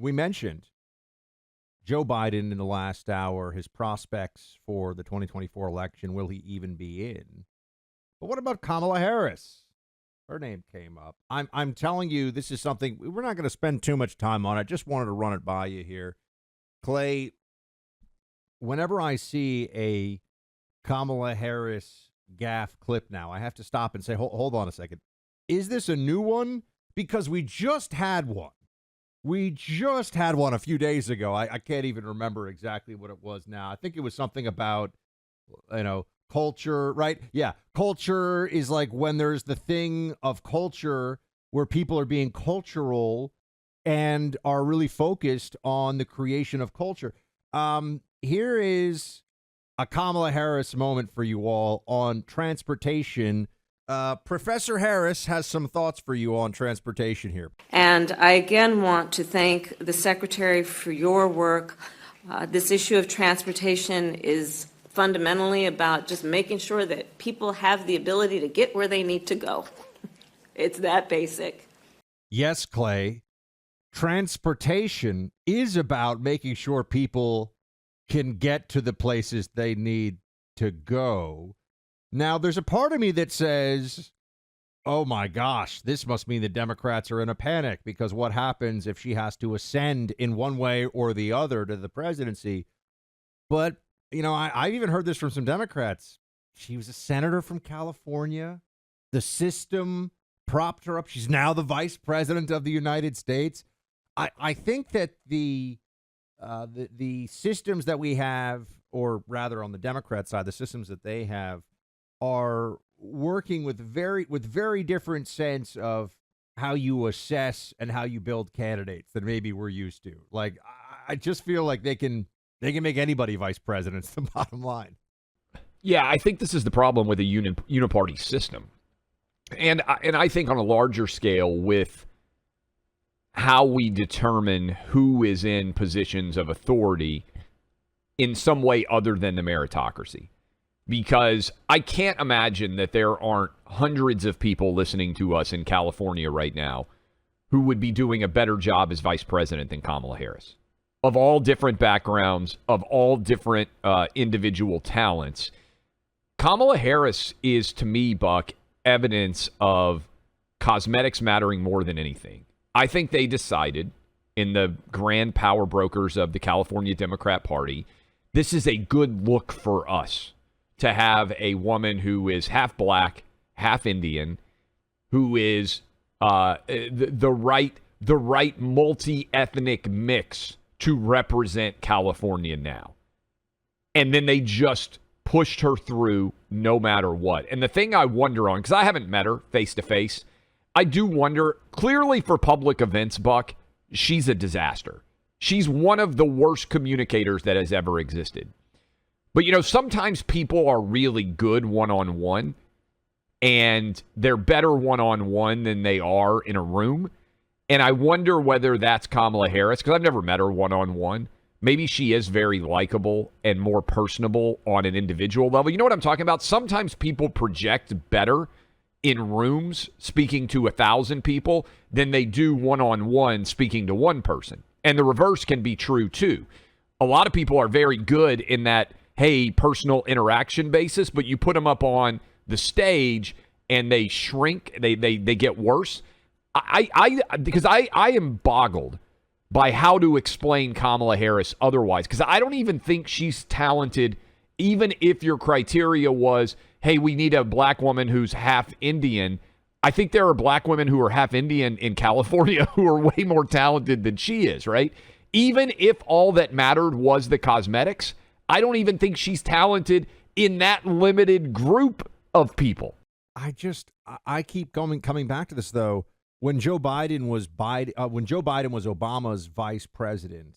we mentioned Joe Biden in the last hour, his prospects for the 2024 election. Will he even be in? But what about Kamala Harris? Her name came up. I'm telling you, this is something we're not going to spend too much time on. I just wanted to run it by you here. Clay, whenever I see a Kamala Harris gaffe clip now, I have to stop and say, hold on a second. Is this a new one? Because we just had one. We just had one a few days ago. I can't even remember exactly what it was now. I think it was something about, culture, right? Yeah. Culture is like when there's the thing of culture where people are being cultural and are really focused on the creation of culture. Here is a Kamala Harris moment for you all on transportation. Professor Harris has some thoughts for you on transportation here. And I again want to thank the Secretary for your work. This issue of transportation is fundamentally about just making sure that people have the ability to get where they need to go. It's that basic. Yes, Clay. Transportation is about making sure people can get to the places they need to go. Now, there's a part of me that says, oh my gosh, this must mean the Democrats are in a panic because what happens if she has to ascend in one way or the other to the presidency? But, I've even heard this from some Democrats. She was a senator from California. The system propped her up. She's now the vice president of the United States. I think that the systems that we have, or rather on the Democrat side, the systems that they have, are working with very different sense of how you assess and how you build candidates than maybe we're used to. Like, I just feel like they can make anybody vice president. It's the bottom line. Yeah, I think this is the problem with a uniparty system. And I think on a larger scale with how we determine who is in positions of authority in some way other than the meritocracy. Because I can't imagine that there aren't hundreds of people listening to us in California right now who would be doing a better job as vice president than Kamala Harris. Of all different backgrounds, of all different individual talents, Kamala Harris is, to me, Buck, evidence of cosmetics mattering more than anything. I think they decided in the grand power brokers of the California Democrat Party, this is a good look for us to have a woman who is half black, half Indian, who is the right multi-ethnic mix to represent California now. And then they just pushed her through no matter what. And the thing I wonder on, because I haven't met her face to face, I do wonder, clearly for public events, Buck, she's a disaster. She's one of the worst communicators that has ever existed. But, sometimes people are really good one-on-one, and they're better one-on-one than they are in a room. And I wonder whether that's Kamala Harris, because I've never met her one-on-one. Maybe she is very likable and more personable on an individual level. You know what I'm talking about? Sometimes people project better in rooms speaking to 1,000 people than they do one-on-one speaking to one person. And the reverse can be true, too. A lot of people are very good in that, hey, personal interaction basis, but you put them up on the stage and they shrink, they get worse. Because I am boggled by how to explain Kamala Harris otherwise, because I don't even think she's talented, even if your criteria was, hey, we need a black woman who's half Indian. I think there are black women who are half Indian in California who are way more talented than she is, right? Even if all that mattered was the cosmetics, I don't even think she's talented in that limited group of people. I keep coming back to this, though. When Joe Biden was Obama's vice president,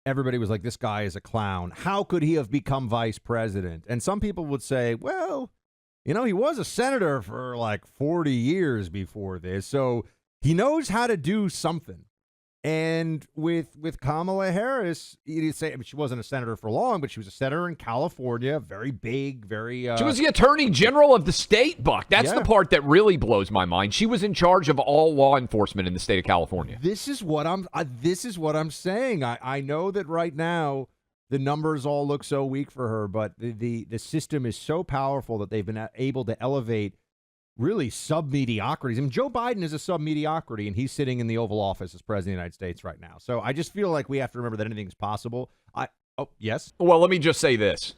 everybody was like, this guy is a clown. How could he have become vice president? And some people would say, well, he was a senator for like 40 years before this, so he knows how to do something. And with Kamala Harris, you'd say, I mean, she wasn't a senator for long, but she was a senator in California, very big, very. She was the attorney general of the state, Buck. That's Yeah. the part that really blows my mind. She was in charge of all law enforcement in the state of California. This is what I'm saying. I know that right now the numbers all look so weak for her, but the system is so powerful that they've been able to elevate really sub-mediocrities. I mean, Joe Biden is a sub-mediocrity, and he's sitting in the Oval Office as president of the United States right now. So I just feel like we have to remember that anything's possible. Yes? Well, let me just say this.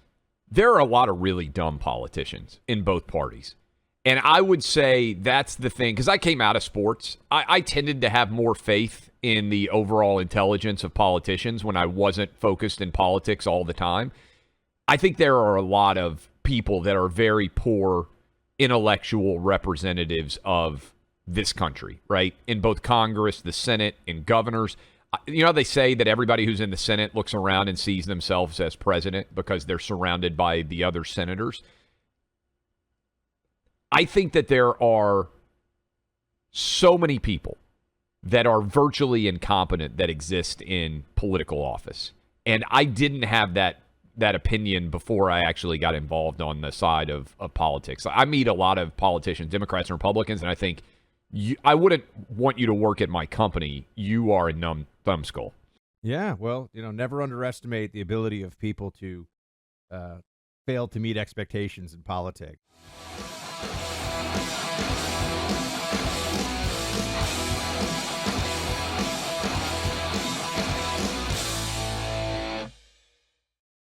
There are a lot of really dumb politicians in both parties. And I would say that's the thing, because I came out of sports. I tended to have more faith in the overall intelligence of politicians when I wasn't focused in politics all the time. I think there are a lot of people that are very poor intellectual representatives of this country, right? In both Congress, the Senate, and governors. You know, they say that everybody who's in the Senate looks around and sees themselves as president because they're surrounded by the other senators. I think that there are so many people that are virtually incompetent that exist in political office. And I didn't have that opinion before I actually got involved on the side of politics. I meet a lot of politicians, Democrats and Republicans, and I think I wouldn't want you to work at my company. You are a thumbskull. Yeah, well, never underestimate the ability of people to fail to meet expectations in politics.